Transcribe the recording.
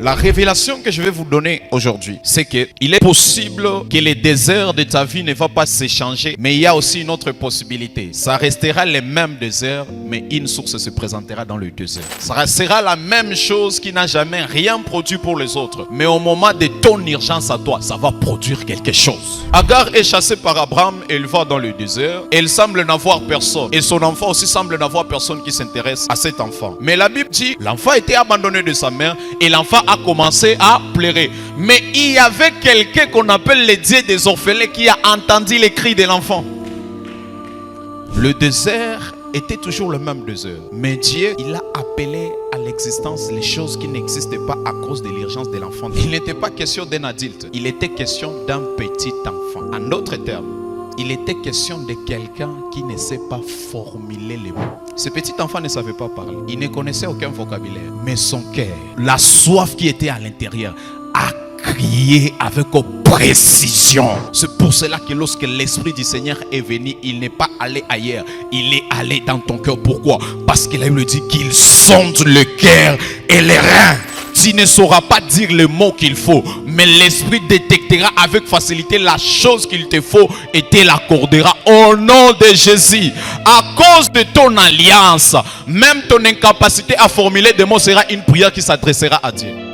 La révélation que je vais vous donner aujourd'hui, c'est qu'il est possible que les déserts de ta vie ne vont pas s'échanger, mais il y a aussi une autre possibilité. Ça restera les mêmes déserts, mais une source se présentera dans le désert. Ça sera la même chose qui n'a jamais rien produit pour les autres, mais au moment de ton urgence à toi, ça va produire quelque chose. Agar est chassée par Abraham, elle va dans le désert, elle semble n'avoir personne, et son enfant aussi semble n'avoir personne qui s'intéresse à cet enfant. Mais la Bible dit, l'enfant était abandonné de sa mère, et l'enfant a commencé à pleurer. Mais il y avait quelqu'un qu'on appelle le Dieu des orphelins qui a entendu les cris de l'enfant. Le désert était toujours le même désert. Mais Dieu, il a appelé à l'existence les choses qui n'existaient pas à cause de l'urgence de l'enfant. Il n'était pas question d'un adulte. Il était question d'un petit enfant. En d'autres termes, il était question de quelqu'un qui ne sait pas formuler les mots. Ce petit enfant ne savait pas parler. Il ne connaissait aucun vocabulaire. Mais son cœur, la soif qui était à l'intérieur, a crié avec précision. C'est pour cela que lorsque l'Esprit du Seigneur est venu, il n'est pas allé ailleurs. Il est allé dans ton cœur. Pourquoi? Parce qu'il a eu le dit qu'il sonde le cœur et les reins. Tu ne sauras pas dire le mot qu'il faut, mais l'Esprit détectera avec facilité la chose qu'il te faut et te l'accordera au nom de Jésus. À cause de ton alliance, même ton incapacité à formuler des mots sera une prière qui s'adressera à Dieu.